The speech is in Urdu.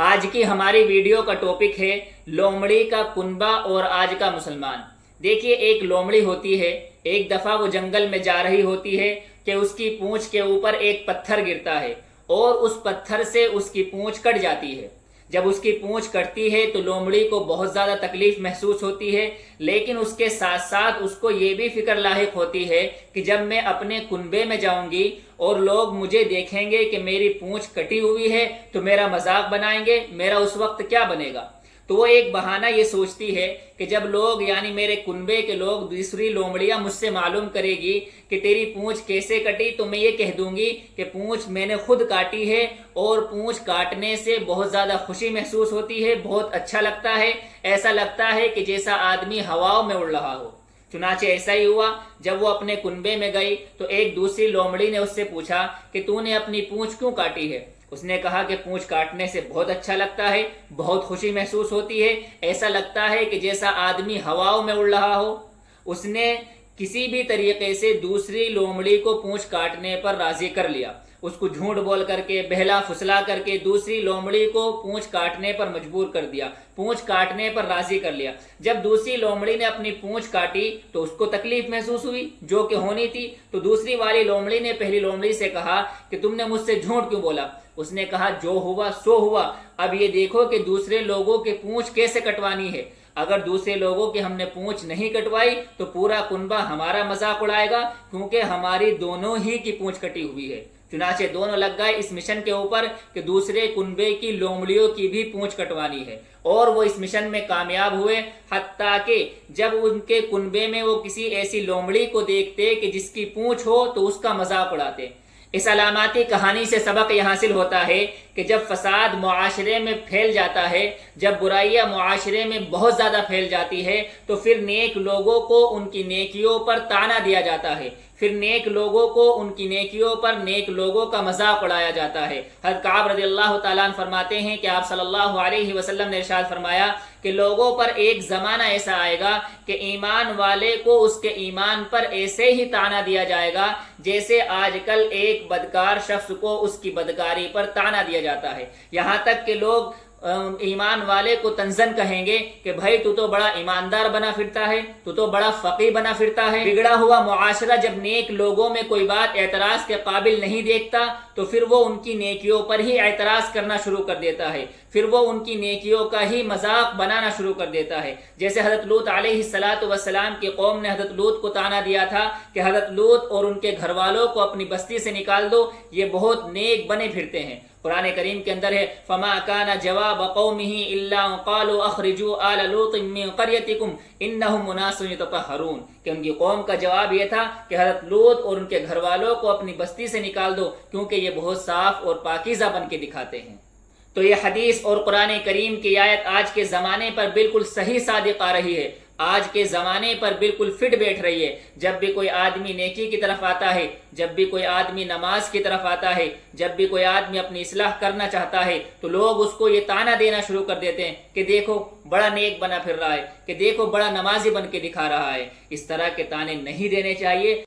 آج کی ہماری ویڈیو کا ٹاپک ہے لومڑی کا کنبہ اور آج کا مسلمان۔ دیکھیے، ایک لومڑی ہوتی ہے، ایک دفعہ وہ جنگل میں جا رہی ہوتی ہے کہ اس کی پونچھ کے اوپر ایک پتھر گرتا ہے اور اس پتھر سے اس کی پونچھ کٹ جاتی ہے۔ جب اس کی پونچھ کٹتی ہے تو لومڑی کو بہت زیادہ تکلیف محسوس ہوتی ہے، لیکن اس کے ساتھ ساتھ اس کو یہ بھی فکر لاحق ہوتی ہے کہ جب میں اپنے کنبے میں جاؤں گی اور لوگ مجھے دیکھیں گے کہ میری پونچھ کٹی ہوئی ہے تو میرا مذاق بنائیں گے، میرا اس وقت کیا بنے گا۔ تو وہ ایک بہانہ یہ سوچتی ہے کہ جب لوگ یعنی میرے کنبے کے لوگ دوسری لومڑیاں مجھ سے معلوم کرے گی کہ تیری پونچھ کیسے کٹی تو میں یہ کہہ دوں گی کہ پونچھ میں نے خود کاٹی ہے، اور پونچھ کاٹنے سے بہت زیادہ خوشی محسوس ہوتی ہے، بہت اچھا لگتا ہے، ایسا لگتا ہے کہ جیسا آدمی ہواؤں میں اڑ رہا ہو۔ چنانچہ ایسا ہی ہوا، جب وہ اپنے کنبے میں گئی تو ایک دوسری لومڑی نے اس سے پوچھا کہ تو نے اپنی پونچھ کیوں کاٹی ہے؟ اس نے کہا کہ پونچھ کاٹنے سے بہت اچھا لگتا ہے، بہت خوشی محسوس ہوتی ہے، ایسا لگتا ہے کہ جیسا آدمی ہواؤں میں اڑ رہا ہو۔ اس نے کسی بھی طریقے سے دوسری لومڑی کو پونچھ کاٹنے پر راضی کر لیا، اس کو جھوٹ بول کر کے، بہلا فسلا کر کے دوسری لومڑی کو پونچھ کاٹنے پر مجبور کر دیا، پونچھ کاٹنے پر راضی کر لیا۔ جب دوسری لومڑی نے اپنی پونچھ کاٹی تو اس کو تکلیف محسوس ہوئی جو کہ ہونی تھی، تو دوسری والی لومڑی نے پہلی لومڑی سے کہا کہ تم نے مجھ سے جھوٹ کیوں بولا؟ اس نے کہا جو ہوا سو ہوا، اب یہ دیکھو کہ دوسرے لوگوں کے پونچھ کیسے کٹوانی ہے۔ اگر دوسرے لوگوں کی ہم نے پونچھ نہیں کٹوائی تو پورا کنبہ ہمارا مذاق اڑائے گا، کیونکہ ہماری دونوں ہی کی پونچھ کٹی ہوئی ہے۔ چنانچہ دونوں لگ گئے اس مشن کے اوپر کہ دوسرے کنبے کی لومڑیوں کی بھی پونچھ کٹوانی ہے، اور وہ اس مشن میں کامیاب ہوئے، حتیٰ کہ جب ان کے کنبے میں وہ کسی ایسی لومڑی کو دیکھتے کہ جس کی پونچھ ہو تو اس کا مذاق اڑاتے۔ اس علاماتی کہانی سے سبق یہ حاصل ہوتا ہے کہ جب فساد معاشرے میں پھیل جاتا ہے، جب برائیاں معاشرے میں بہت زیادہ پھیل جاتی ہے، تو پھر نیک لوگوں کو ان کی نیکیوں پر طعنہ دیا جاتا ہے، پھر نیک لوگوں کو ان کی نیکیوں پر نیک لوگوں کا مذاق اڑایا جاتا ہے۔ حضرت کعب رضی اللہ تعالیٰ عنہ فرماتے ہیں کہ آپ صلی اللہ علیہ وسلم نے ارشاد فرمایا کہ لوگوں پر ایک زمانہ ایسا آئے گا کہ ایمان والے کو اس کے ایمان پر ایسے ہی طعنہ دیا جائے گا جیسے آج کل ایک بدکار شخص کو اس کی بدکاری پر طعنہ دیا جاتا ہے، یہاں تک کہ لوگ ایمان والے کو تنزن کہیں گے کہ بھائی تو بڑا ایماندار بنا پھرتا ہے، تو بڑا فقی بنا پھرتا ہے۔ بگڑا ہوا معاشرہ جب نیک لوگوں میں کوئی بات اعتراض کے قابل نہیں دیکھتا تو پھر وہ ان کی نیکیوں پر ہی اعتراض کرنا شروع کر دیتا ہے، پھر وہ ان کی نیکیوں کا ہی مذاق بنانا شروع کر دیتا ہے۔ جیسے حضرت لوط علیہ السلام کی قوم نے حضرت لوط کو طعنہ دیا تھا کہ حضرت لوط اور ان کے گھر والوں کو اپنی بستی سے نکال دو، یہ بہت نیک بنے پھرتے ہیں۔ قرآن کریم کے اندر ہے فما کان جواب قومه الا قالوا اخرجوا آل لوط من قريتكم انهم اناس يتطهرون، کہ ان کی قوم کا جواب یہ تھا کہ حضرت لوط اور ان کے گھر والوں کو اپنی بستی سے نکال دو، کیونکہ یہ بہت صاف اور پاکیزہ بن کے دکھاتے ہیں۔ تو یہ حدیث اور قرآن کریم کی آیت آج کے زمانے پر بالکل صحیح صادق آ رہی ہے، آج کے زمانے پر بالکل فٹ بیٹھ رہی ہے۔ جب بھی کوئی آدمی نیکی کی طرف آتا ہے، جب بھی کوئی آدمی نماز کی طرف آتا ہے، جب بھی کوئی آدمی اپنی اصلاح کرنا چاہتا ہے تو لوگ اس کو یہ طعنہ دینا شروع کر دیتے ہیں کہ دیکھو بڑا نیک بنا پھر رہا ہے، کہ دیکھو بڑا نمازی بن کے دکھا رہا ہے۔ اس طرح کے طعنے نہیں دینے چاہیے۔